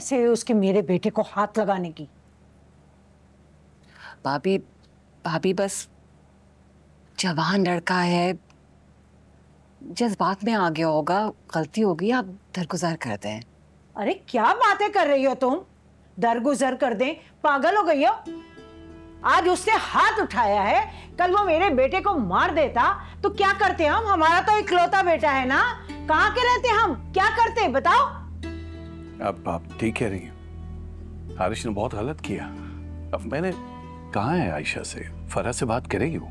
कैसे है उसके मेरे बेटे को हाथ लगाने की? भाभी भाभी बस जवान लड़का है, जज्बात में आ गया होगा, गलती होगी, आप दरगुजर कर दें। अरे क्या बातें कर रही हो तुम? दरगुजर कर दें? पागल हो गई हो? आज उसने हाथ उठाया है, कल वो मेरे बेटे को मार देता तो क्या करते हम? हमारा तो इकलौता बेटा है ना, कहाँ के रहते हम, क्या करते बताओ? अब आप ठीक कह रही हैं, आरिश ने बहुत गलत किया। अब मैंने कहा है आयशा से, फरा से बात करेगी वो।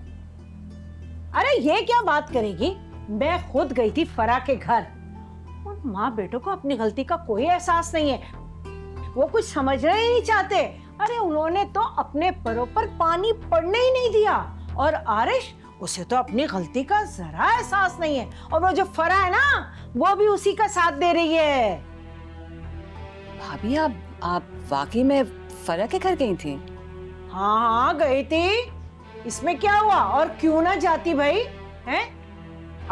अरे ये क्या बात करेगी? मैं खुद गई थी फरा के घर, और माँ बेटों को अपनी गलती का कोई एहसास नहीं है, वो कुछ समझना ही नहीं चाहते। अरे उन्होंने तो अपने पैरों पर पानी पड़ने ही नहीं दिया, और आरिश, उसे तो अपनी गलती का जरा एहसास नहीं है, और वो जो फरा है ना, वो भी उसी का साथ दे रही है। भाभी आप वाकई में फरा के घर गई थी? हाँ गई थी, इसमें क्या हुआ? और क्यों ना जाती भाई, हैं?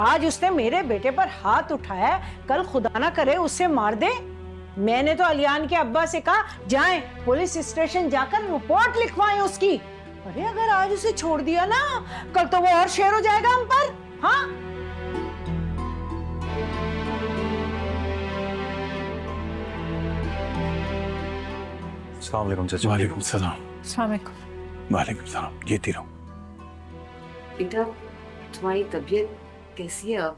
आज उसने मेरे बेटे पर हाथ उठाया, कल खुदा ना करे उससे मार दे। मैंने तो अलियान के अब्बा से कहा जाएं पुलिस स्टेशन जाकर रिपोर्ट लिखवाएं उसकी। अरे अगर आज उसे छोड़ दिया ना, कल तो वो और शेर हो जाएगा हम पर। हाँ अस्सलाम वालेकुम चाचा। वालेकुम सलाम। अस्सलाम वालेकुम। वालेकुम सलाम। ये तीनों। बेटा तुम्हारी तबीयत कैसी है अब?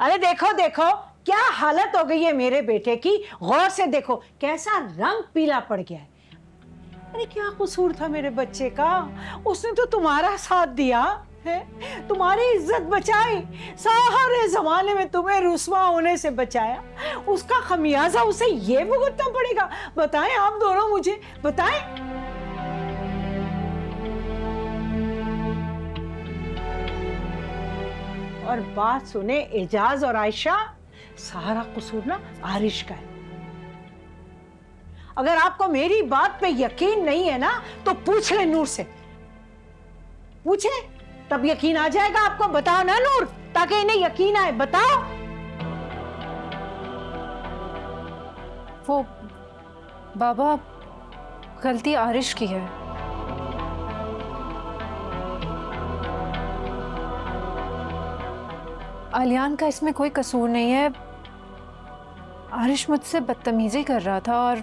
अरे देखो देखो क्या हालत हो गई है मेरे बेटे की, गौर से देखो कैसा रंग पीला पड़ गया है। अरे क्या कसूर था मेरे बच्चे का? उसने तो तुम्हारा साथ दिया है, तुम्हारी इज्जत बचाई, सारे जमाने में तुम्हें रुस्वा होने से बचाया, उसका खमियाजा उसे ये भुगतना पड़ेगा। बताएं आप दोनों, मुझे बताएं। और बात सुने एजाज और आयशा, सारा कसूर ना आरिश का है। अगर आपको मेरी बात पे यकीन नहीं है ना, तो पूछ ले नूर से, पूछे तब यकीन आ जाएगा आपको। बताओ ना नूर, ताकि इन्हें यकीन आए, बताओ। वो बाबा, गलती आरिश की है। आलियान का इसमें कोई कसूर नहीं है। आरिश मुझसे बदतमीजी कर रहा था, और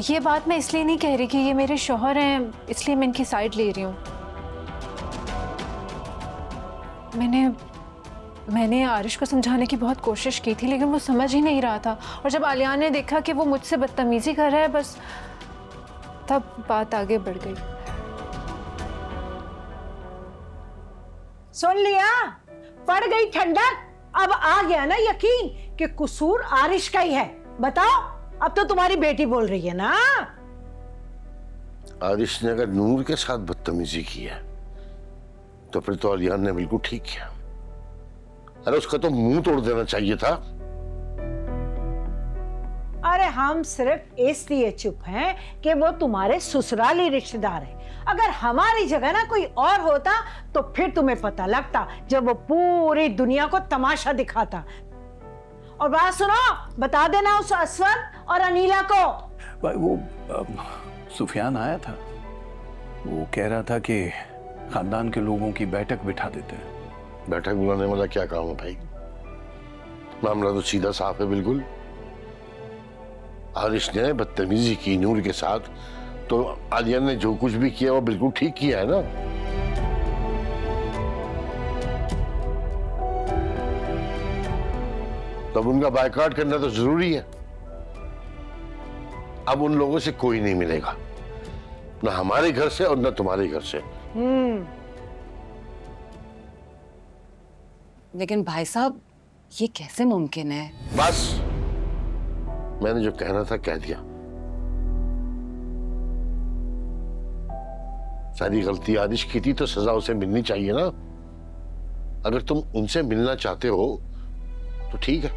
ये बात मैं इसलिए नहीं कह रही कि ये मेरे शौहर हैं, इसलिए मैं इनकी साइड ले रही हूँ। मैंने आरिश को समझाने की बहुत कोशिश की थी, लेकिन वो समझ ही नहीं रहा था, और जब आलियान ने देखा कि वो मुझसे बदतमीजी कर रहा है, बस तब बात आगे बढ़ गई। सुन लिया, पड़ गई ठंडक। अब आ गया ना यकीन कि कसूर आरिश का ही है। बताओ, अब तो तुम्हारी बेटी बोल रही है ना। आरिश ने अगर नूर के साथ बदतमीजी की है, तो फिर तो अलियान ने बिल्कुल ठीक किया। अरे उसका तो मुंह तोड़ देना चाहिए था। अरे हम सिर्फ इसलिए चुप हैं कि वो तुम्हारे ससुराली रिश्तेदार हैं। अगर हमारी जगह ना कोई और होता तो फिर तुम्हें पता लगता, जब वो पूरी दुनिया को तमाशा दिखाता। और बात सुनो, बता देना उस असवर और अनीला को। भाई वो सुफियान आया था, वो कह रहा था कि खानदान के लोगों की बैठक बिठा देते हैं। बैठक बुलाने वाला क्या काम है भाई? मामला तो सीधा साफ है बिल्कुल। आरिश ने बदतमीजी की नूर के साथ, तो आलिया ने जो कुछ भी किया वो बिल्कुल ठीक किया है ना। तब उनका बायकॉट करना तो जरूरी है। अब उन लोगों से कोई नहीं मिलेगा, ना हमारे घर से और ना तुम्हारे घर से। लेकिन भाई साहब, ये कैसे मुमकिन है? बस मैंने जो कहना था कह दिया। सारी गलती आरिश की थी तो सजा उसे मिलनी चाहिए ना। अगर तुम उनसे मिलना चाहते हो तो ठीक है,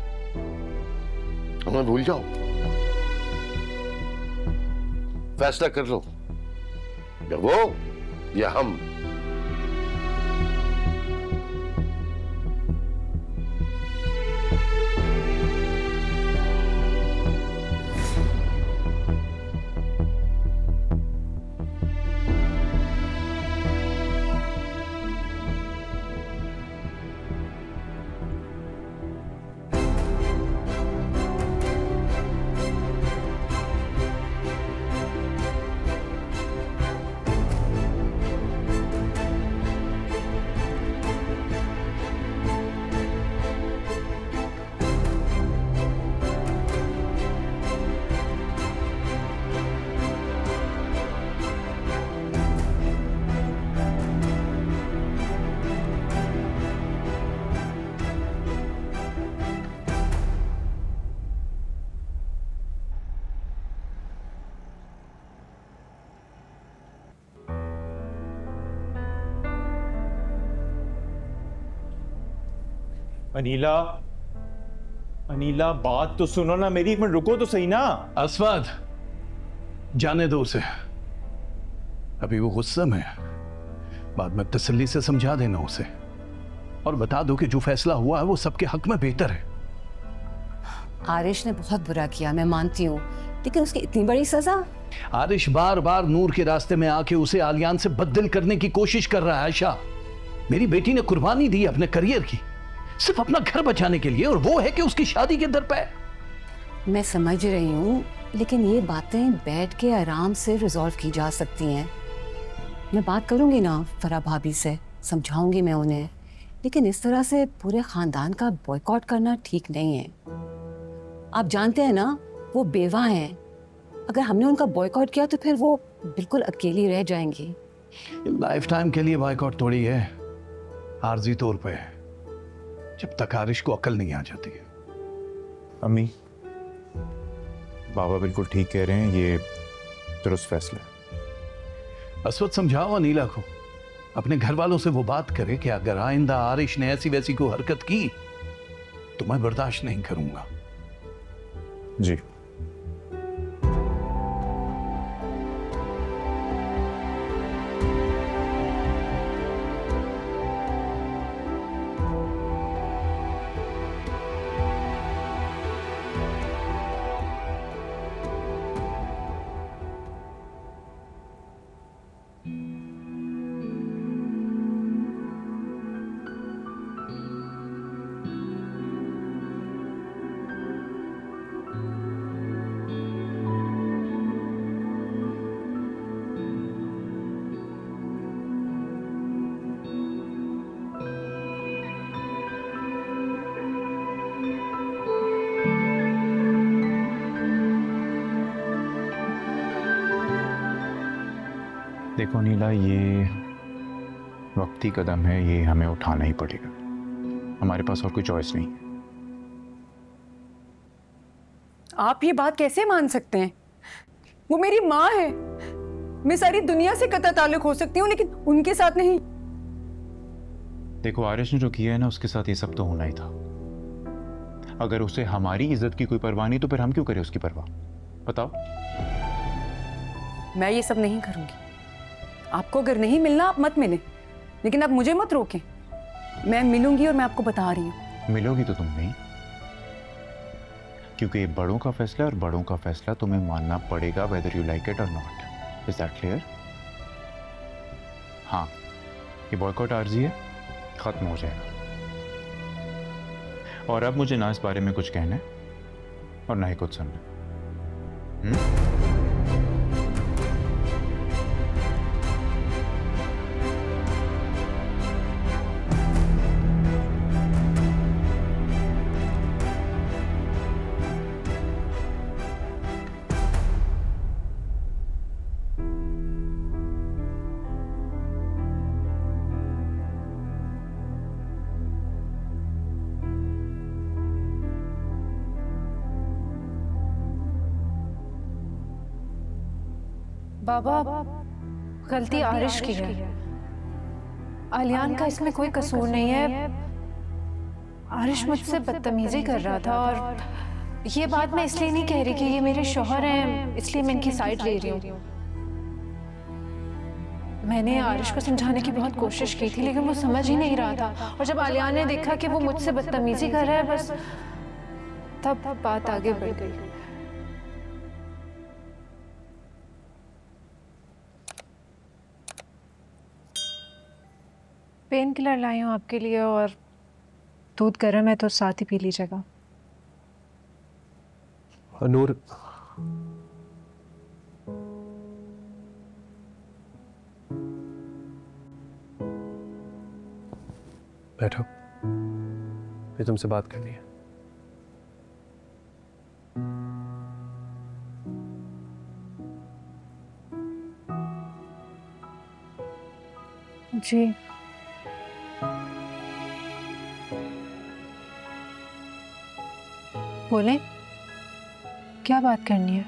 हमें भूल जाओ, फैसला कर लो, या वो या हम। अनीला, अनीला बात तो सुनो ना मेरी, एक मिनट रुको तो सही ना। अस्वद, जाने दो उसे, अभी वो गुस्से में है। बाद में तसल्ली से समझा देना उसे और बता दो कि जो फैसला हुआ है वो सबके हक में बेहतर है। आरिश ने बहुत बुरा किया, मैं मानती हूँ, लेकिन उसकी इतनी बड़ी सजा। आरिश बार बार नूर के रास्ते में आके उसे आलियान से बदल करने की कोशिश कर रहा है। आयशा, मेरी बेटी ने कुर्बानी दी अपने करियर की सिर्फ अपना घर बचाने के लिए, और वो है कि उसकी शादी के दर पे। मैं समझ रही हूँ, लेकिन ये बातें बैठ के आराम से रिजॉल्व की जा सकती हैं। मैं बात करूंगी ना फरा भाभी से, समझाऊंगी मैं उन्हें, लेकिन इस तरह से पूरे खानदान का बॉयकॉट करना ठीक नहीं है। आप जानते हैं ना, वो बेवा हैं। अगर हमने उनका बॉयकॉट किया तो फिर वो बिल्कुल अकेली रह जाएंगी। लाइफ टाइम के लिए बॉयकॉट थोड़ी है, आर्जी तौर पे है, जब तक आरिश को अकल नहीं आ जाती है। अम्मी, बाबा बिल्कुल ठीक कह रहे हैं, ये दुरुस्त फैसला है। अस्वद, समझाओ अनीला को, अपने घर वालों से वो बात करे कि अगर आइंदा आरिश ने ऐसी वैसी कोई हरकत की तो मैं बर्दाश्त नहीं करूंगा। जी। देखो नीला, ये वक्ती कदम है, ये हमें उठाना ही पड़ेगा। हमारे पास और कोई चॉइस नहीं है। आप ये बात कैसे मान सकते हैं? वो मेरी माँ है। मैं सारी दुनिया से कतई ताल्लुक हो सकती हूँ, लेकिन उनके साथ नहीं। देखो, आरिश ने जो किया है ना, उसके साथ ये सब तो होना ही था। अगर उसे हमारी इज्जत की कोई परवाह नहीं तो फिर हम क्यों करें उसकी परवाह? बताओ। मैं ये सब नहीं करूंगी। आपको अगर नहीं मिलना आप मत मिलें, लेकिन आप मुझे मत रोकें। मैं मिलूंगी और मैं आपको बता रही हूँ। मिलोगी तो तुम नहीं, क्योंकि ये बड़ों का फैसला है और बड़ों का फैसला तुम्हें मानना पड़ेगा, वेदर यू लाइक इट और नॉट। Is that clear? हाँ, ये बॉयकॉट आर्जी है, खत्म हो जाएगा। और अब मुझे ना इस बारे में कुछ कहना है और ना ही कुछ सुनना। बाबा, गलती आरिश की है, आलियान का इसमें कोई कसूर नहीं है। आरिश मुझसे बदतमीजी कर रहा था, और ये बात मैं इसलिए नहीं कह रही कि ये मेरे शौहर हैं इसलिए मैं इनकी साइड ले रही हूँ। मैंने आरिश को समझाने की बहुत कोशिश की थी, लेकिन वो समझ ही नहीं रहा था, और जब आलियान ने देखा कि वो मुझसे बदतमीजी कर रहा है, बस तब बात आगे बढ़ गई। पेन किलर लाई हूँ आपके लिए, और दूध गर्म है तो साथ ही पी लीजिएगा। नूर, बैठो, मैं तुमसे बात करनी है। जी, बोलें, क्या बात करनी है?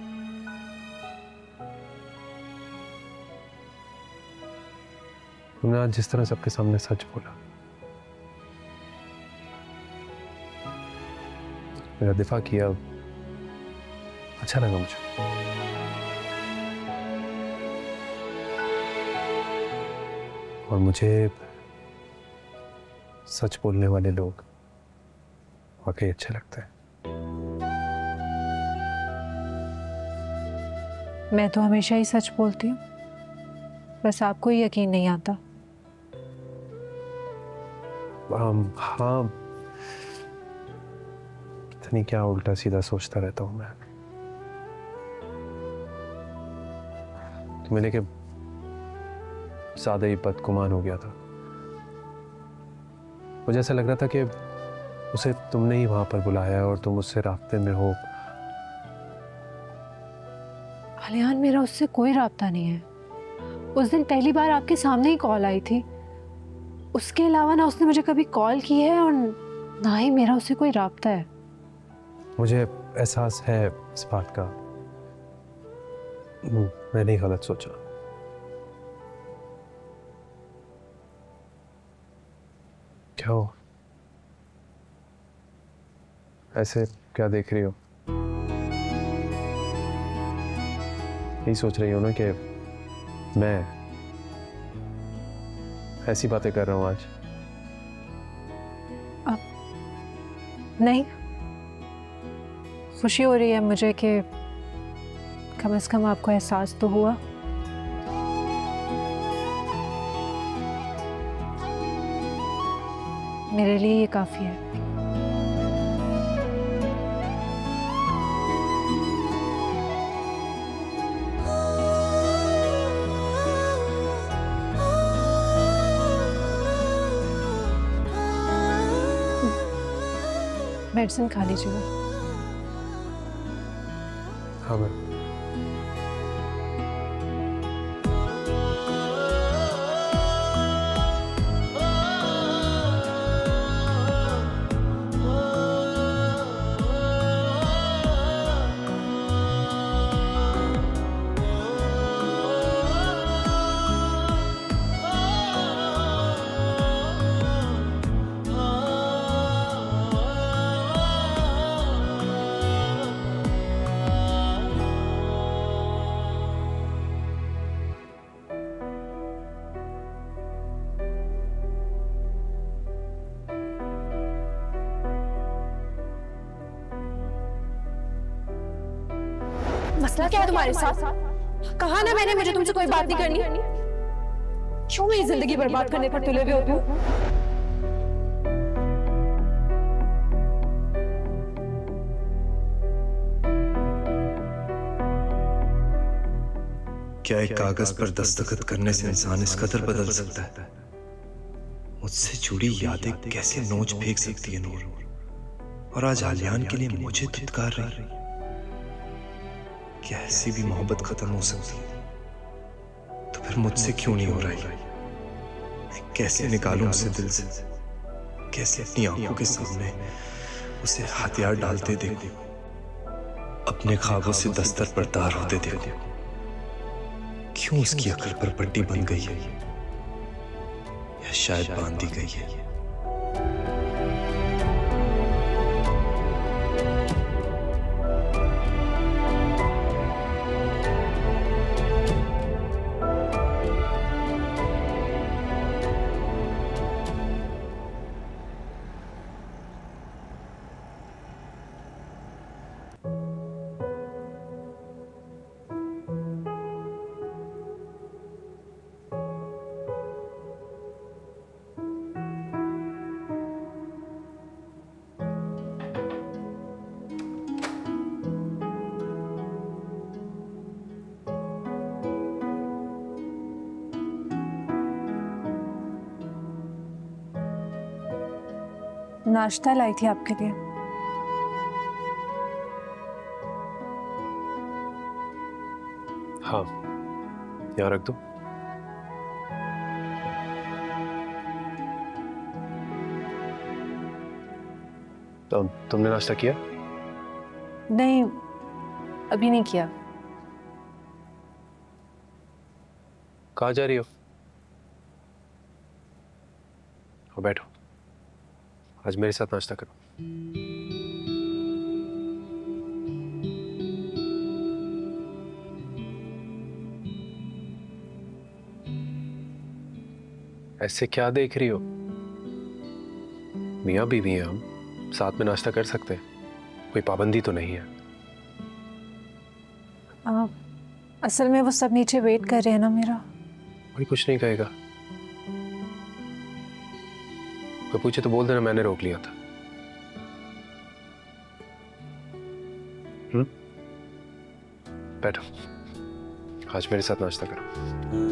तुमने आज जिस तरह सबके सामने सच बोला, मेरा दिफा किया, अच्छा लगा मुझे। और मुझे सच बोलने वाले लोग वाकई अच्छे लगते हैं। मैं तो हमेशा ही सच बोलती हूँ, बस आपको ही यकीन नहीं आता। हाँ, इतनी क्या उल्टा सीधा सोचता रहता हूँ मैं। तुम्हें लेके ज्यादा ही बदगुमान हो गया था। मुझे ऐसा लग रहा था कि उसे तुमने ही वहां पर बुलाया और तुम उससे रास्ते में हो। आलियान, मेरा उससे कोई राब्ता नहीं है। उस दिन पहली बार आपके सामने ही कॉल आई थी, उसके अलावा ना उसने मुझे कभी कॉल की है और ना ही मेरा उससे कोई राब्ता है। मुझे एहसास है इस बात का। मैंने ही गलत सोचा। क्या हो, ऐसे क्या देख रही हो? यही सोच रही हो ना कि मैं ऐसी बातें कर रहा हूं आज? नहीं, खुशी हो रही है मुझे कि कम से कम आपको एहसास तो हुआ। मेरे लिए ये काफी है। मेडिसिन खा लीजिएगा। हाँ मैम। मसला क्या है तुम्हारे साथ? कहा ना मैंने, मुझे तुमसे कोई बात नहीं करनी। क्यों मेरी जिंदगी बर्बाद करने पर तुले हुए हो तुम? क्या एक कागज पर दस्तखत करने से इंसान इस कदर बदल सकता है? मुझसे जुड़ी यादें कैसे नोच फेंक सकती है नूर, और आज आलियान के लिए मुझे धुतकार रही। क्या ऐसी भी मोहब्बत खत्म हो सकती है? तो फिर मुझसे क्यों नहीं हो रही? मैं कैसे निकालूं उसे दिल से? कैसे अपनी आंखों के सामने उसे हथियार डालते देखूं, अपने ख्वाबों से दस्तर पर तार होते देखूं? क्यों उसकी अकल पर पट्टी बन गई है, या शायद बांध दी गई है? नाश्ता लाई थी आपके लिए। हाँ, यहाँ रख दो। तो तुमने नाश्ता किया? नहीं, अभी नहीं किया। कहाँ जा रही हो? बैठो, आज मेरे साथ नाश्ता करो। ऐसे क्या देख रही हो? मियाँ बीवी हैं हम, साथ में नाश्ता कर सकते हैं, कोई पाबंदी तो नहीं है। असल में वो सब नीचे वेट कर रहे हैं ना मेरा। कोई कुछ नहीं कहेगा। कोई पूछे तो बोल देना मैंने रोक लिया था। बैठो, आज मेरे साथ नाश्ता करो।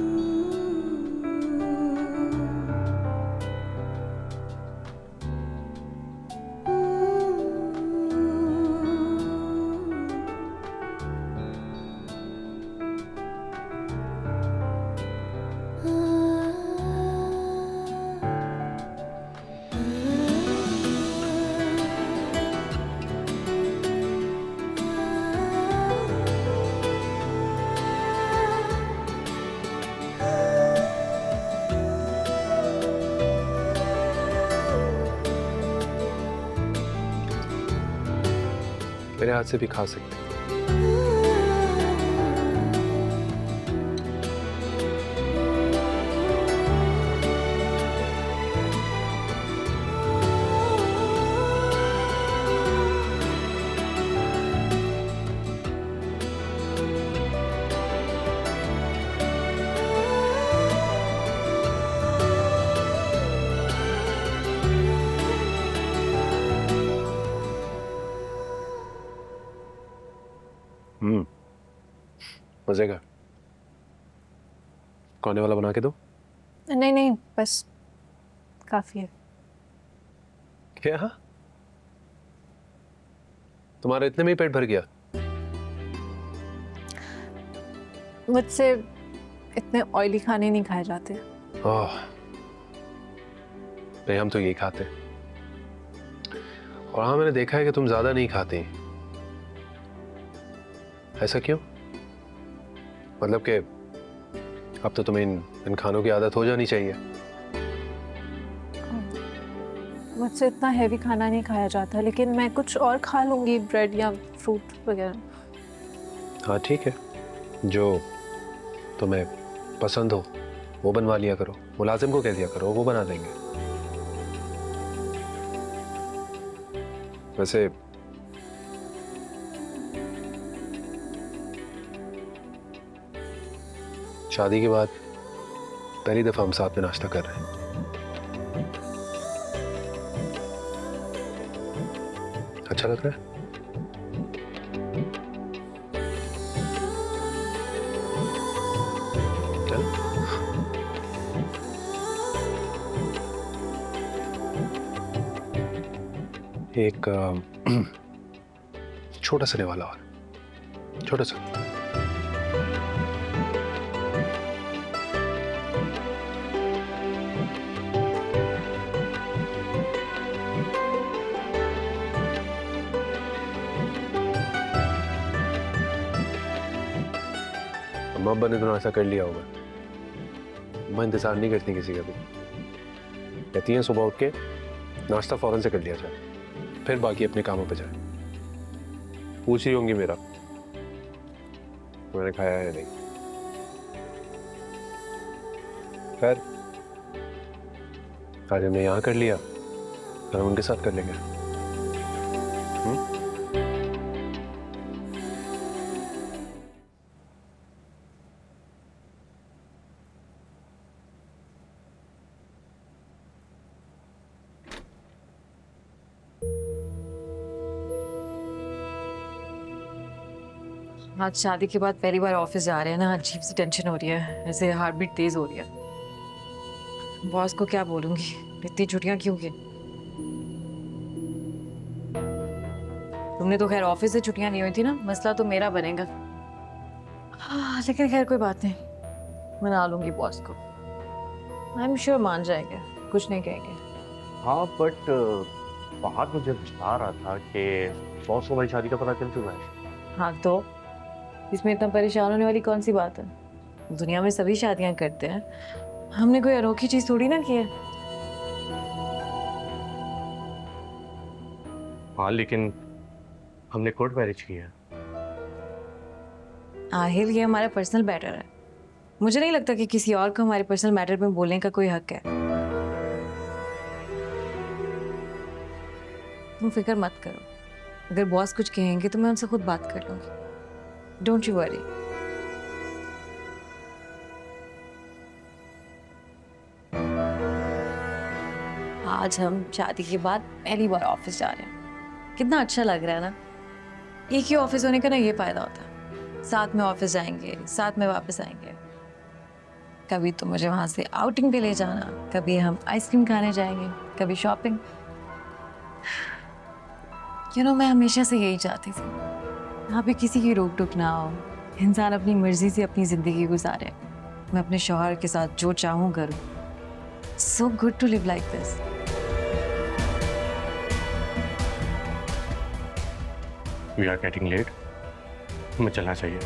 मेरे हाथ से भी खा सकते हैं। मजे का कोने वाला बना के दो। नहीं नहीं, बस काफी है। क्या तुम्हारा इतने में ही पेट भर गया? मुझसे इतने ऑयली खाने नहीं खाए जाते। नहीं, हम तो यही खाते हैं। और हाँ, मैंने देखा है कि तुम ज्यादा नहीं खाती। ऐसा क्यों? मतलब कि अब तो तुम्हें इन खानों की आदत हो जानी चाहिए। मुझसे इतना हैवी खाना नहीं खाया जाता, लेकिन मैं कुछ और खा लूंगी, ब्रेड या फ्रूट वगैरह। हाँ ठीक है, जो तुम्हें पसंद हो वो बनवा लिया करो। मुलाजिम को कह दिया करो, वो बना देंगे। वैसे शादी के बाद पहली दफा हम साथ में नाश्ता कर रहे हैं। अच्छा लग रहा है? चलो। एक छोटा सा निवाला और, छोटा सा। अम्मा ने तो नाश्ता कर लिया होगा। अम्मा इंतजार नहीं करती किसी का भी, कहती हैं सुबह उठ के नाश्ता फौरन से कर लिया जाए, फिर बाकी अपने कामों पे जाए। पूछ रही होंगी मेरा मैंने खाया है नहीं। खैर, आज हमने यहाँ कर लिया, फिर हम उनके साथ कर लेंगे। आज शादी के बाद पहली बार ऑफिस जा रहे हैं ना, अजीब सी टेंशन हो रही है, ऐसे हार्ट बीट तेज हो रही है। बॉस को क्या बोलूंगी, इतनी छुट्टियां क्यों की? तुमने तो खैर ऑफिस से छुट्टियां नहीं हुई थी ना, मसला तो मेरा बनेगा। लेकिन खैर कोई बात नहीं, मना लूंगी बॉस को। आई एम श्योर मान जाएंगे, कुछ नहीं कहेंगे। हाँ, बट बाहर मुझे बता रहा था कि बॉस को हमारी शादी का पता चल चुका है। हाँ तो इसमें इतना परेशान होने वाली कौन सी बात है? दुनिया में सभी शादियां करते हैं, हमने कोई अनोखी चीज थोड़ी ना की है। हाँ, लेकिन हमने कोर्ट मैरिज किया है। आहिर ये हमारा पर्सनल मैटर है, मुझे नहीं लगता कि किसी और को हमारे पर्सनल मैटर में बोलने का कोई हक है। तुम फिक्र मत करो, अगर बॉस कुछ कहेंगे तो मैं उनसे खुद बात कर लूंगी। Don't you worry. आज हम शादी के बाद पहली बार ऑफिस जा रहे हैं। कितना अच्छा लग रहा है ना। एक ही ऑफिस होने का ना ये फायदा होता है, साथ में ऑफिस जाएंगे, साथ में वापस आएंगे। कभी तो मुझे वहां से आउटिंग पे ले जाना, कभी हम आइसक्रीम खाने जाएंगे, कभी शॉपिंग। मैं हमेशा से यही चाहती थी, यहाँ पे किसी की रोक टोक ना हो, इंसान अपनी मर्जी से अपनी जिंदगी गुजारे। मैं अपने शौहर के साथ जो चाहूँ करूँ। So good to live like this. We are getting late. हमें चलना चाहिए।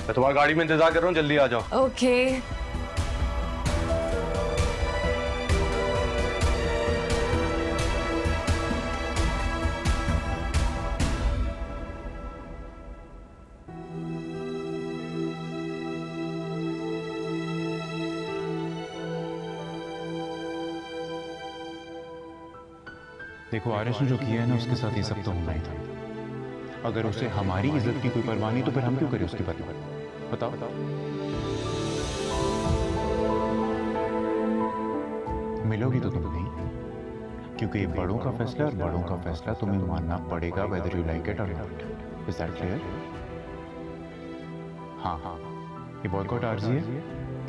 मैं तुम्हारी गाड़ी में इंतजार कर रहा हूँ, जल्दी आ जाओ। Okay. देखो आरिश ने जो किया है ना, उसके साथ ये सब तो होना ही था। अगर उसे हमारी इज्जत की कोई परवाह नहीं तो फिर हम क्यों करें उसकी परवाह? बताओ। मिलोगी तो तुम नहीं, क्योंकि ये बड़ों का फैसला है और बड़ों का फैसला तुम्हें मानना पड़ेगा, वेदर यू लाइक इट और नॉट। Is that clear? हाँ, ये बॉयकॉट आर्जी है,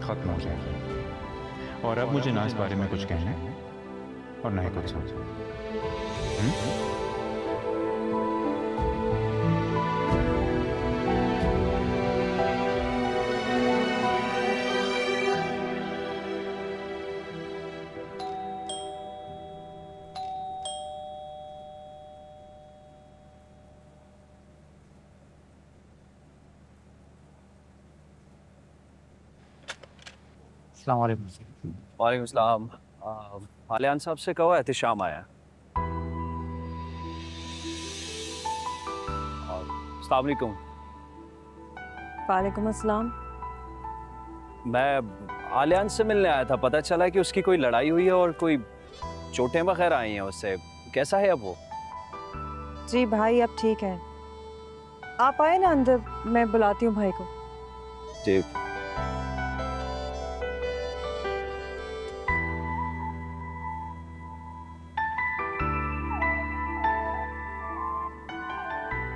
खत्म हो जाएगा। और अब मुझे ना इस बारे में कुछ कहना है और ना ही कुछ सोचना। अस्सलाम वालेकुम। वालेकुम सलाम। आलियान साहब से कहो एहतिशाम आया। अस्सलाम वालेकुम। वालेकुम अस्सलाम। मैं आलियान से मिलने आया था, पता चला कि उसकी कोई लड़ाई हुई है और कोई चोटें वगैरह आई हैं उससे। कैसा है अब वो? जी भाई अब ठीक है। आप आए ना अंदर, मैं बुलाती हूँ भाई को। जी।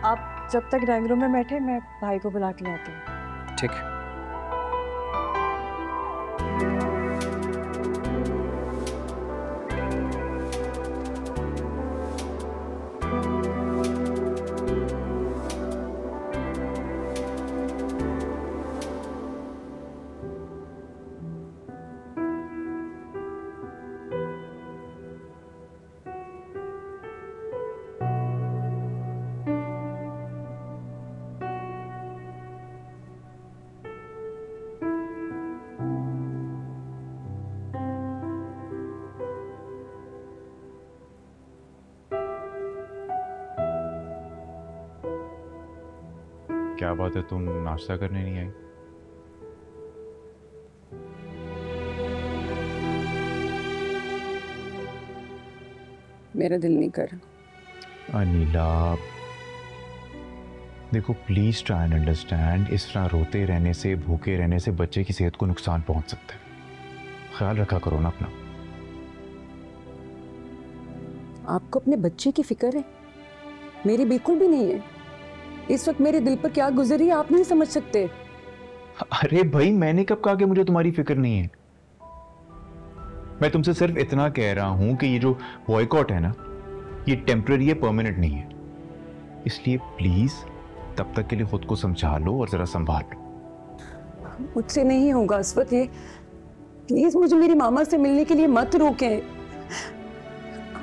आप जब तक ड्राइंग रूम में बैठे, मैं भाई को बुला के लाती हूँ। ठीक है। क्या बात है, तुम नाश्ता करने नहीं आई? मेरा दिल नहीं कर रहा। अनीला देखो, प्लीज ट्राई एंड अंडरस्टैंड, इस तरह रोते रहने से, भूखे रहने से बच्चे की सेहत को नुकसान पहुंच सकता है। ख्याल रखा करो ना अपना। आपको अपने बच्चे की फिक्र है, मेरी बिल्कुल भी नहीं है। इस वक्त मेरे दिल पर क्या गुजर रही है आप नहीं समझ सकते। अरे भाई, मैंने कब कहा कि मुझे तुम्हारी फिक्र नहीं है? मैं तुमसे सिर्फ इतना कह रहा हूं कि ये जो बॉयकॉट है ना, ये टेम्पररी है, परमानेंट नहीं है। इसलिए प्लीज तब तक के लिए खुद को समझा लो और जरा संभाल लो। मुझसे नहीं होगा इस वक्त ये। प्लीज मुझे मेरी मामा से मिलने के लिए मत रोकें।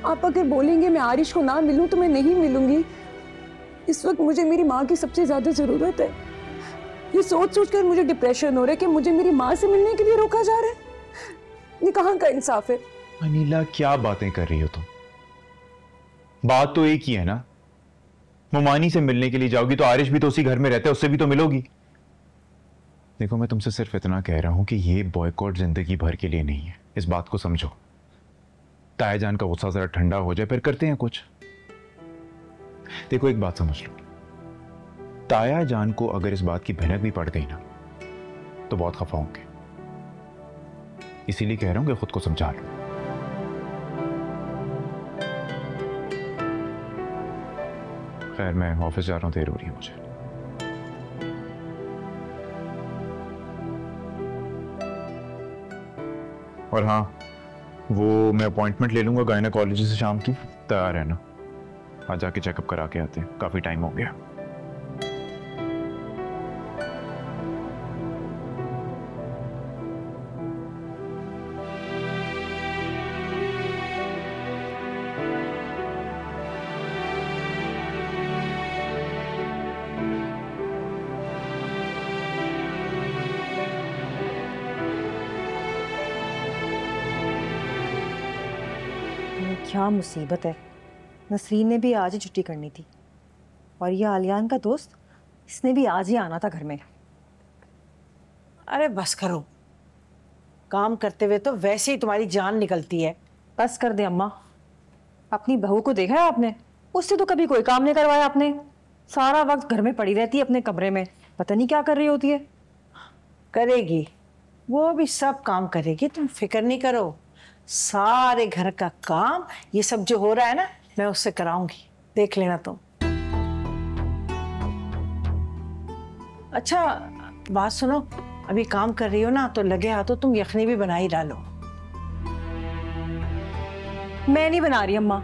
आप अगर बोलेंगे मैं आरिश को ना मिलूं तो मैं नहीं मिलूंगी। इस वक्त मुझे मेरी माँ की सबसे ज्यादा जरूरत है। ये सोच सोच कर मुझे डिप्रेशन हो रहा है कि मुझे मेरी माँ से मिलने के लिए रोका जा रहा है। ये कहाँ का इंसाफ है? अनीला क्या बातें कर रही हो तुम? बात तो एक ही है ना। मुमानी से मिलने के लिए जाओगी तो आरिश भी तो उसी घर में रहता है, उससे भी तो मिलोगी। देखो मैं तुमसे सिर्फ इतना कह रहा हूं कि ये बॉयकॉट जिंदगी भर के लिए नहीं है, इस बात को समझो। ताया जान का गुस्सा जरा ठंडा हो जाए फिर करते हैं कुछ। देखो एक बात समझ लो, ताया जान को अगर इस बात की भनक भी पड़ गई ना तो बहुत खफा होंगे। इसीलिए कह रहा हूं कि खुद को समझा लो। खैर मैं ऑफिस जा रहा हूं, देर हो रही है मुझे। और हाँ, वो मैं अपॉइंटमेंट ले लूंगा गायनेकोलॉजिस्ट से शाम की, तैयार है ना? आज जाके चेकअप करा के आते हैं, काफी टाइम हो गया। क्या मुसीबत है, नसरीन ने भी आज ही छुट्टी करनी थी और ये आलियान का दोस्त, इसने भी आज ही आना था घर में। अरे बस करो, काम करते हुए तो वैसे ही तुम्हारी जान निकलती है। बस कर दे अम्मा, अपनी बहू को देखा है आपने? उससे तो कभी कोई काम नहीं करवाया आपने। सारा वक्त घर में पड़ी रहती है अपने कमरे में, पता नहीं क्या कर रही होती है। करेगी, वो भी सब काम करेगी, तुम फिक्र नहीं करो। सारे घर का काम ये सब जो हो रहा है ना, मैं उससे कराऊंगी, देख लेना तुम। अच्छा बात सुनो, अभी काम कर रही हो ना तो लगे हाथों तुम यखनी भी बना ही डालो। मैं नहीं बना रही अम्मा,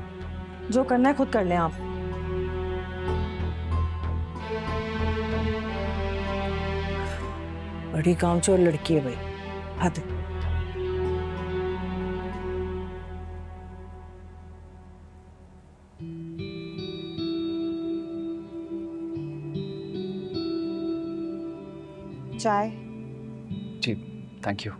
जो करना है खुद कर लें आप। बड़ी कामचोर लड़की है भाई, हद। चाय? जी थैंक यू।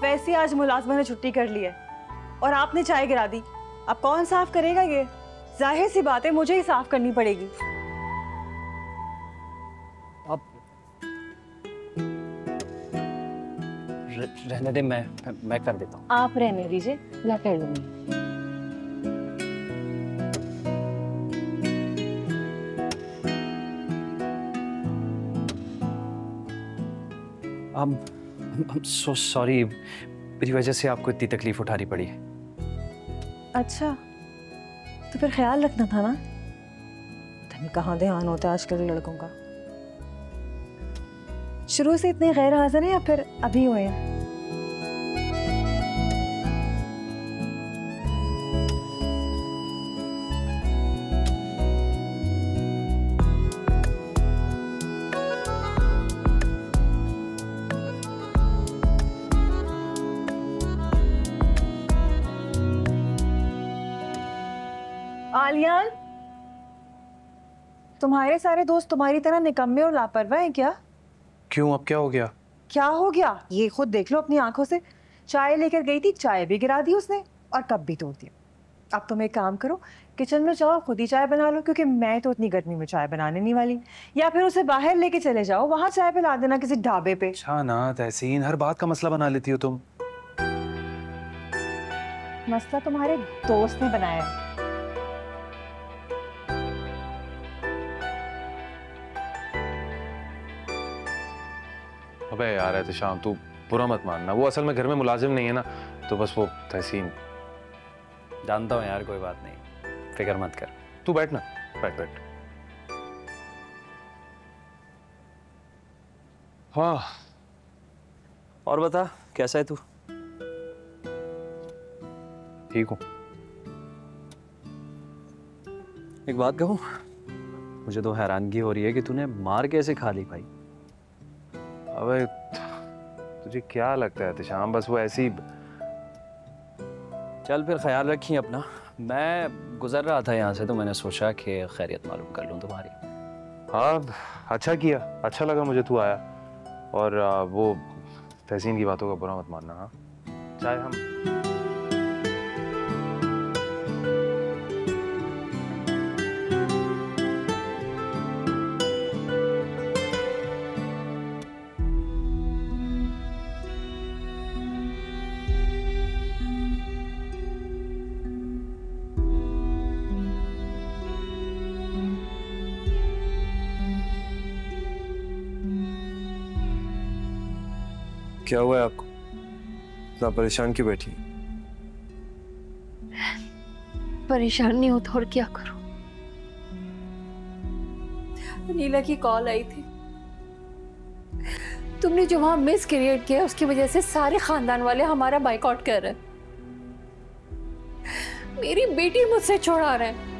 वैसे आज मुलाजमा ने छुट्टी कर ली है और आपने चाय गिरा दी। अब कौन साफ करेगा ये? जाहिर सी बात है मुझे ही साफ करनी पड़ेगी। अब रहने दे, मैं कर देता हूँ। आप रहने दीजिए, मैं कर लूंगी। I'm so sorry, मेरी वजह से आपको इतनी तकलीफ उठानी पड़ी है। अच्छा तो फिर ख्याल रखना था ना। पता नहीं कहाँ ध्यान होता है आजकल के लड़कों का। शुरू से इतने गैर हाजिर हैं या फिर अभी हुए हैं? आलियान, तुम्हारे सारे दोस्त तुम्हारी तरह निकम्मे और लापरवाह हैं क्या? क्यों, अब क्या हो गया? क्या हो गया ये खुद देख लो अपनी आंखों से। चाय लेकर गई थी, चाय भी गिरा दी उसने और कप भी तोड़ दिया। अब तुम एक काम करो, किचन में जाओ, खुद ही चाय बना लो, क्योंकि मैं तो इतनी गर्मी में चाय बनाने नहीं वाली। या फिर उसे बाहर लेके चले जाओ, वहां चाय पिला देना किसी ढाबे पे। अच्छा ना तहसीन, हर बात का मसला बना लेती हो तुम। मसला तुम्हारे दोस्त ने बनाया है। अबे यार एहतिशाम, तू बुरा मत मानना, वो असल में घर में मुलाजिम नहीं है ना, तो बस वो तहसीन। जानता हूँ यार, कोई बात नहीं, फिक्र मत कर। तू बैठ ना, बैठ बैठ। हाँ और बता, कैसा है तू? ठीक हूँ। एक बात कहूँ, मुझे तो हैरानगी हो रही है कि तूने मार कैसे खा ली भाई। अबे तुझे क्या लगता है एहतिशाम, बस वो ऐसी। चल फिर ख्याल रखिए अपना। मैं गुजर रहा था यहाँ से तो मैंने सोचा कि खैरियत मालूम कर लूँ तुम्हारी। हाँ अच्छा किया, अच्छा लगा मुझे तू आया। और वो तहसीन की बातों का बुरा मत मानना। हाँ चाहे हम क्या हुआ है आपको? इतना परेशान क्यों बैठी? परेशान नहीं होता और क्या करूं? नीला की कॉल आई थी, तुमने जो वहां मिस क्रिएट किया उसकी वजह से सारे खानदान वाले हमारा बाइकआउट कर रहे हैं। मेरी बेटी मुझसे छुड़ा रहे हैं।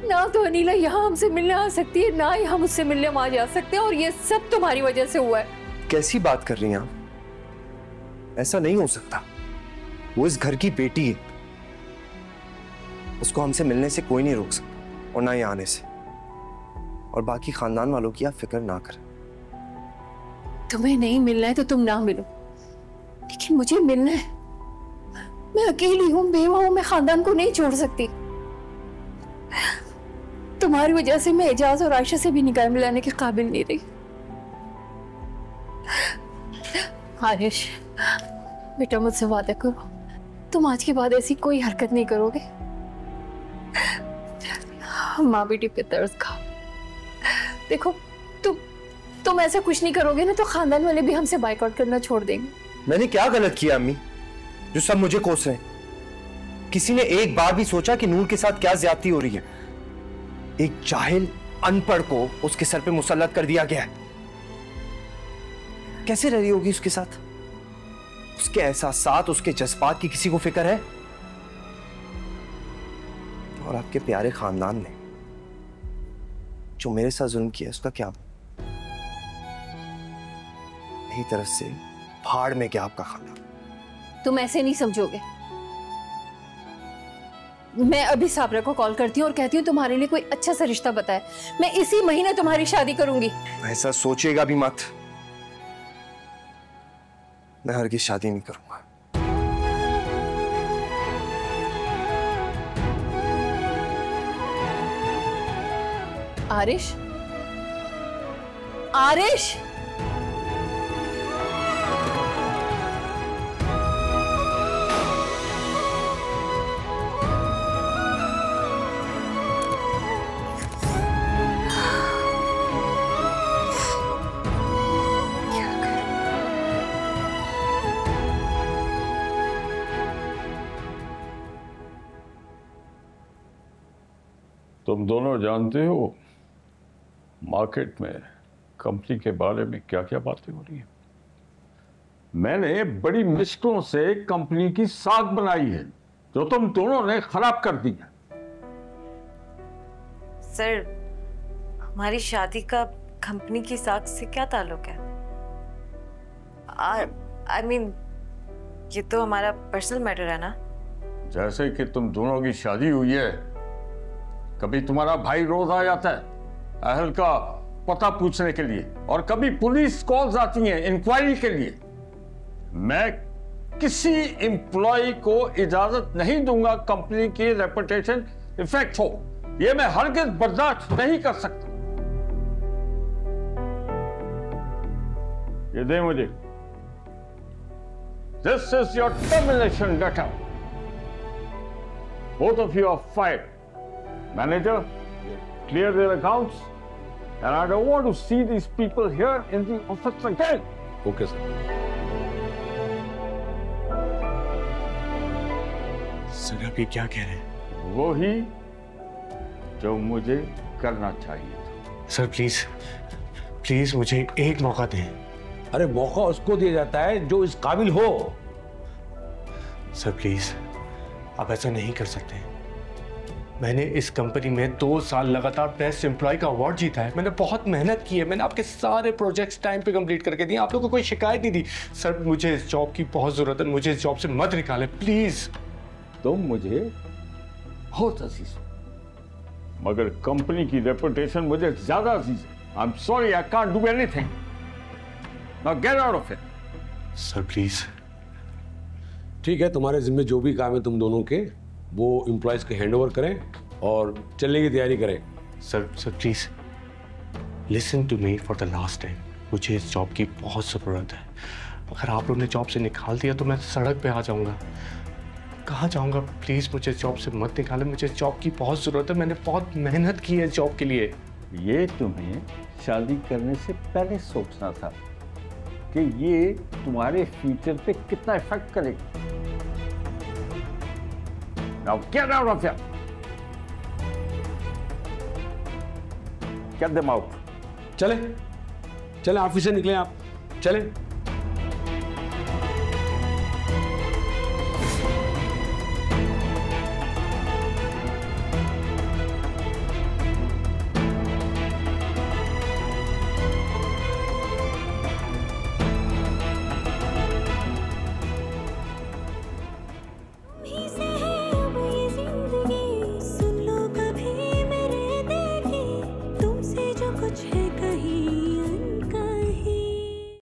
ना तो अनीला यहाँ हमसे मिलने आ सकती है, ना ही हम उससे मिलने वहां जा सकते हैं, और ये सब तुम्हारी वजह से हुआ है। कैसी बात कर रही हैं आप? ऐसा नहीं हो सकता। वो इस घर की बेटी है, उसको हमसे मिलने से कोई नहीं रोक सकता, और ना ही आने से। और बाकी खानदान वालों की आप फिक्र ना करें। तुम्हें नहीं मिलना है तो तुम ना मिलो, लेकिन मुझे मिलना है। मैं अकेली हूं, बेवा हूं, मैं खानदान को नहीं छोड़ सकती। तुम्हारी वजह से मैं एजाज और आयशा से भी निकाह मिलाने के काबिल नहीं रही। आरिश बेटा, मुझसे वादा करो तुम आज के बाद ऐसी कोई हरकत नहीं करोगे। माँ बेटी पे तरस खाओ। देखो तुम ऐसा कुछ नहीं करोगे ना तो खानदान वाले भी हमसे बाइकआउट करना छोड़ देंगे। मैंने क्या गलत किया अम्मी जो सब मुझे कोस रहे हैं? किसी ने एक बार भी सोचा कि नूर के साथ क्या ज्यादती हो रही है? एक जाहिल अनपढ़ को उसके सर पे मुसल्लत कर दिया गया है। कैसे रह रही होगी उसके साथ? उसके एहसासात, उसके जज्बात की किसी को फिक्र है? और आपके प्यारे खानदान ने जो मेरे साथ जुल्म किया उसका क्या? मेरी तरफ से भाड़ में क्या आपका खानदान। तुम ऐसे नहीं समझोगे। मैं अभी साबरा को कॉल करती हूँ और कहती हूँ तुम्हारे लिए कोई अच्छा सा रिश्ता बताए। मैं इसी महीने तुम्हारी शादी करूंगी। ऐसा सोचिएगा भी मत। मैं हरगिज़ शादी नहीं करूंगा। आरिश, आरिश, तुम दोनों जानते हो मार्केट में कंपनी के बारे में क्या क्या बातें हो रही हैं। मैंने बड़ी मुश्किलों से कंपनी की साख बनाई है जो तुम दोनों ने खराब कर दी है। सर, हमारी शादी का कंपनी की साख से क्या ताल्लुक है? आई मीन ये तो हमारा पर्सनल मैटर है ना। जैसे कि तुम दोनों की शादी हुई है, कभी तुम्हारा भाई रोज आ जाता है अहल का पता पूछने के लिए, और कभी पुलिस कॉल्स आती हैं इंक्वायरी के लिए। मैं किसी एम्प्लॉय को इजाजत नहीं दूंगा कंपनी की रेपुटेशन इफेक्ट हो। यह मैं हरगिज़ बर्दाश्त नहीं कर सकता। ये दे मुझे। This is your termination letter. Both of you are fired. Manager, clear their accounts, and I don't want to see these people here in the office again. Okay, sir. Sir आप ये क्या कह रहे हैं? वो ही जो मुझे करना चाहिए था। सर प्लीज प्लीज मुझे एक मौका दें। अरे मौका उसको दिया जाता है जो इस काबिल हो। सर प्लीज आप ऐसा नहीं कर सकते। मैंने इस कंपनी में 2 साल लगातार बेस्ट एम्प्लॉय का अवार्ड जीता है। मैंने बहुत मेहनत की है। मैंने आपके सारे प्रोजेक्ट्स टाइम पे कंप्लीट करके दिए। आप लोगों को कोई शिकायत नहीं दी। सर मुझे इस जॉब की बहुत जरूरत है। मुझे इस जॉब से मत निकालें प्लीज। तुम मुझे बहुत अजीज हो, मगर कंपनी की रेपुटेशन मुझे ज्यादा अजीज है। I am sorry, I can't do anything. Now get out of it. Sir please. ठीक है, तुम्हारे जिम्मे जो भी काम है तुम दोनों के, वो एम्प्लॉयज के हैंडओवर करें और चलने की तैयारी करें। Sir please listen to me for the last time. मुझे इस जॉब की बहुत ज़रूरत है। अगर आप लोगों ने जॉब से निकाल दिया तो मैं सड़क पे आ जाऊंगा। कहाँ जाऊंगा? प्लीज़ मुझे जॉब से मत निकालें। मुझे जॉब की बहुत ज़रूरत है। मैंने बहुत मेहनत की है जॉब के लिए। ये तुम्हें शादी करने से पहले सोचना था कि ये तुम्हारे फ्यूचर पे कितना इफेक्ट करेगा। Now get out of here. Get them out. चले ऑफिस से निकले आप, चले।